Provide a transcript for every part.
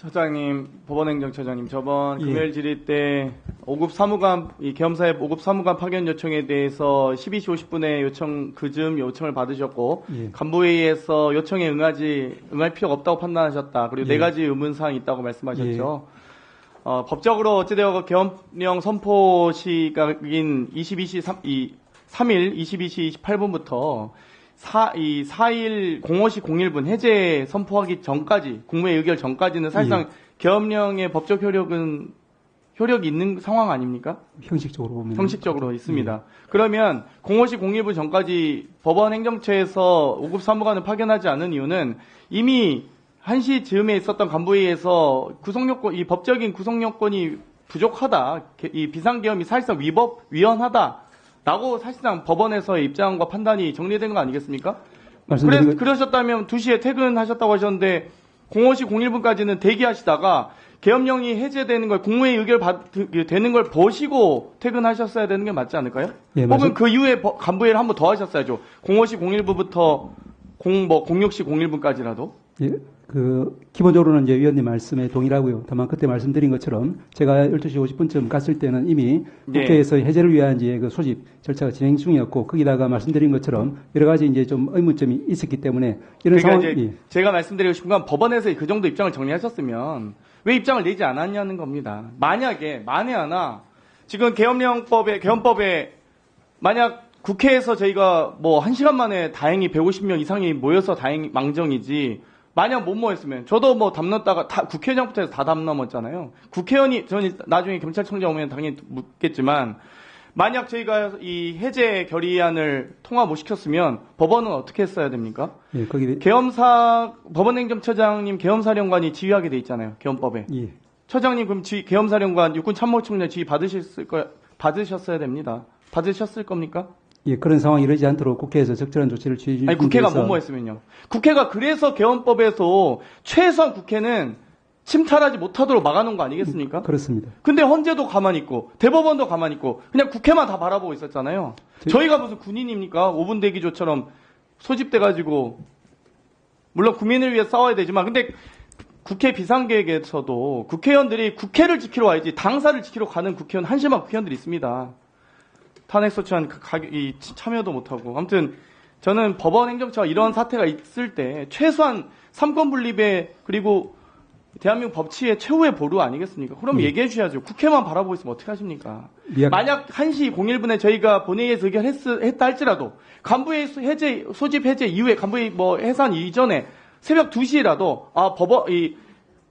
처장님, 법원행정처장님, 저번 예. 금요일 질의 때 5급 사무관, 이 계엄사의 5급 사무관 파견 요청에 대해서 12시 50분에 요청을 받으셨고, 예. 간부회의에서 요청에 응할 필요가 없다고 판단하셨다. 그리고 예. 4가지 의문사항이 있다고 말씀하셨죠. 법적으로 어찌되어 계엄령 선포 시각인 3일 22시 28분부터 4일 05시 01분 해제 선포하기 전까지, 국무회의 의결 전까지는 사실상 계엄령의 법적 효력이 있는 상황 아닙니까? 형식적으로 보면. 형식적으로 있습니다. 그러면 05시 01분 전까지 법원 행정처에서 5급 사무관을 파견하지 않은 이유는 이미 1시 즈음에 있었던 간부회의에서 이 법적인 구성요건이 부족하다. 이 비상계엄이 사실상 위헌하다라고 사실상 법원에서의 입장과 판단이 정리된 거 아니겠습니까? 그러셨다면 2시에 퇴근하셨다고 하셨는데 05시 01분까지는 대기하시다가 계엄령이 해제되는 걸 국무회의 의결 되는 걸 보시고 퇴근하셨어야 되는 게 맞지 않을까요? 예, 혹은 그 이후에 간부회의를 한 번 더 하셨어야죠. 05시 01분부터 06시 01분까지라도. 예, 기본적으로는 이제 위원님 말씀에 동일하고요. 다만 그때 말씀드린 것처럼 제가 12시 50분쯤 갔을 때는 이미 국회에서 해제를 위한 이제 그 소집 절차가 진행 중이었고, 거기다가 말씀드린 것처럼 여러 가지 이제 좀 의문점이 있었기 때문에 이런 그러니까 상황. 이제 제가 말씀드리고 싶은 건 법원에서 그 정도 입장을 정리하셨으면 왜 입장을 내지 않았냐는 겁니다. 만에 하나 지금 계엄법에 만약 국회에서 저희가 뭐 1시간 만에 다행히 150명 이상이 모여서 망정이지, 만약 못 모였으면 저도 뭐 담 넘다가 국회의장부터 해서 다 담 넘었잖아요. 저는 나중에 경찰청장 오면 당연히 묻겠지만, 만약 저희가 이 해제 결의안을 통과 못 시켰으면 법원은 어떻게 했어야 됩니까? 예, 거기 법원행정처장님 계엄사령관이 지휘하게 돼 있잖아요. 계엄법에. 예. 처장님 그럼 계엄사령관 육군참모총장 지휘 받으셨어야 됩니다. 받으셨을 겁니까? 예, 그런 상황이 이러지 않도록 국회에서 적절한 조치를 취해 주기 위해서. 국회가 못 했으면요. 국회가 그래서 계엄법에서 최소한 국회는 침탈하지 못하도록 막아놓은 거 아니겠습니까? 그렇습니다. 근데 헌재도 가만히 있고 대법원도 가만히 있고 그냥 국회만 다 바라보고 있었잖아요. 저희가 무슨 군인입니까? 5분 대기조처럼 소집돼가지고, 물론 국민을 위해 싸워야 되지만, 근데 국회 비상계획에서도 국회의원들이 국회를 지키러 와야지 당사를 지키러 가는 국회의원, 한심한 국회의원들이 있습니다. 탄핵소추안 참여도 못하고. 아무튼 저는 법원 행정처가 이런 사태가 있을 때 최소한 삼권 분립에, 그리고 대한민국 법치의 최후의 보루 아니겠습니까? 그럼 얘기해 주셔야죠. 국회만 바라보고 있으면 어떻게 하십니까? 만약 1시 01분에 저희가 본회의에서 의결했다 할지라도 간부회의 소집 해제 이후에, 간부회의 해산 이전에 새벽 2시라도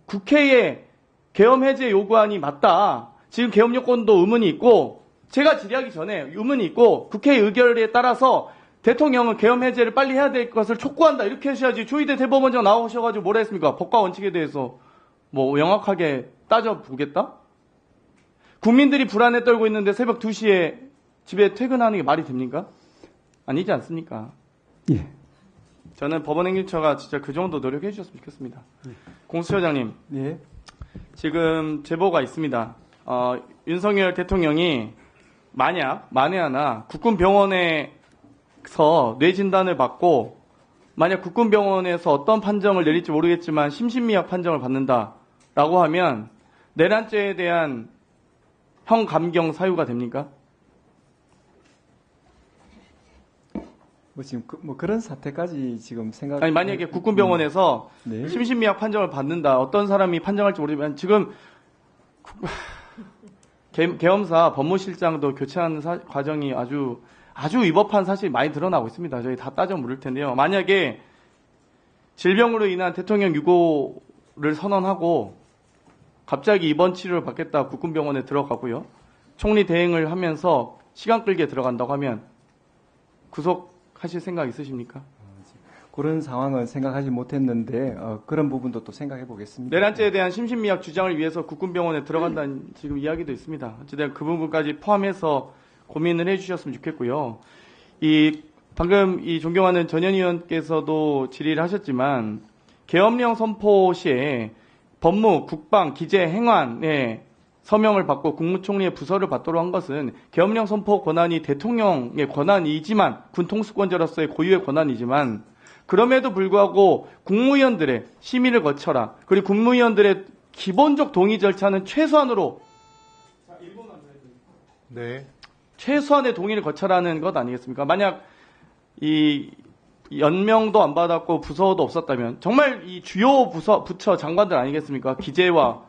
국회의 계엄 해제 요구안이 맞다. 지금 계엄 요건도 의문이 있고, 제가 질의하기 전에 의문이 있고, 국회 의결에 따라서 대통령은 계엄 해제를 빨리 해야 될 것을 촉구한다. 이렇게 하셔야지. 조희대 대법원장 나오셔가지고 뭐라 했습니까? 법과 원칙에 대해서 명확하게 따져보겠다? 국민들이 불안에 떨고 있는데 새벽 2시에 집에 퇴근하는 게 말이 됩니까? 아니지 않습니까? 예. 저는 법원행정처가 진짜 그 정도 노력해 주셨으면 좋겠습니다. 공수처장님. 예. 지금 제보가 있습니다. 윤석열 대통령이 만에 하나 국군병원에서 뇌진단을 받고, 만약 국군병원에서 어떤 판정을 내릴지 모르겠지만 심신미약 판정을 받는다라고 하면 내란죄에 대한 형 감경 사유가 됩니까? 지금 그런 사태까지 지금 아니, 만약에 국군병원에서 심신미약 판정을 받는다, 어떤 사람이 판정할지 모르지만, 지금 계엄사 법무실장도 교체하는 과정이 아주 위법한 사실이 많이 드러나고 있습니다. 저희 다 따져 물을 텐데요. 만약에 질병으로 인한 대통령 유고를 선언하고 갑자기 입원 치료를 받겠다 국군병원에 들어가고요, 총리 대행을 하면서 시간 끌게 들어간다고 하면 구속하실 생각 있으십니까? 그런 상황은 생각하지 못했는데 그런 부분도 또 생각해 보겠습니다. 내란죄에 대한 심신미약 주장을 위해서 국군병원에 들어간다는 지금 이야기도 있습니다. 어쨌든 그 부분까지 포함해서 고민을 해주셨으면 좋겠고요. 방금 존경하는 전현 의원께서도 질의를 하셨지만, 계엄령 선포 시에 법무, 국방, 기재, 행안에 서명을 받고 국무총리의 부서를 받도록 한 것은 계엄령 선포 권한이 대통령의 권한이지만, 군 통수권자로서의 고유의 권한이지만, 그럼에도 불구하고 국무위원들의 심의를 거쳐라, 그리고 국무위원들의 기본적 동의 절차는 최소한으로 네. 최소한의 동의를 거쳐라는 것 아니겠습니까? 만약 이 연명도 안 받았고 부서도 없었다면 정말 이 주요 부처 장관들 아니겠습니까? 기재와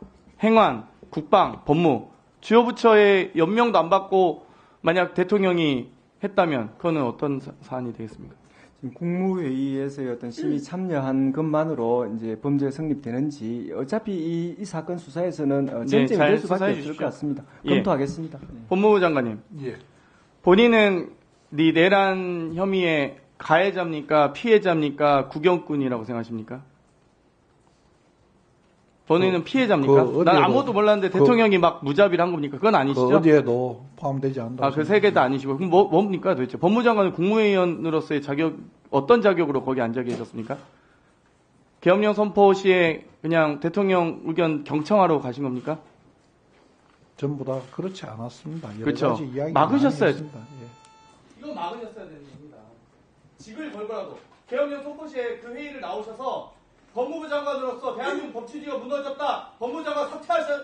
행안, 국방, 법무 주요 부처의 연명도 안 받고 만약 대통령이 했다면 그거는 어떤 사안이 되겠습니까? 지금 국무회의에서의 어떤 심의 참여한 것만으로 이제 범죄가 성립되는지 어차피 이 사건 수사에서는 쟁점이 잘 될 수밖에 수사해 없을 주십시오. 것 같습니다. 예. 검토하겠습니다. 네. 법무부 장관님, 예. 본인은 이 내란 혐의의 가해자입니까? 피해자입니까? 구경꾼이라고 생각하십니까? 본인은 피해자입니까? 그 난 어디에도- 아무것도 몰랐는데 그- 대통령이 막 무자비를 한 겁니까? 그건 그 아니시죠? 어디에도 포함되지 않는다. 아, 그 세 개 다 아니시고. 그럼 뭡니까 도대체? 법무장관은 국무위원으로서의 자격, 어떤 자격으로 거기 앉아 계셨습니까? 계엄령 선포 시에 그냥 대통령 의견 경청하러 가신 겁니까? 전부 다 그렇지 않았습니다. 여러 그렇죠. 가지 이야기 막으셨어야죠. 예. 이건 막으셨어야 되는 겁니다. 직을 걸고라도 계엄령 선포 시에 그 회의를 나오셔서 법무부 장관으로서 대한민국 법치주의가 무너졌다. 법무부 장관 사퇴하셔야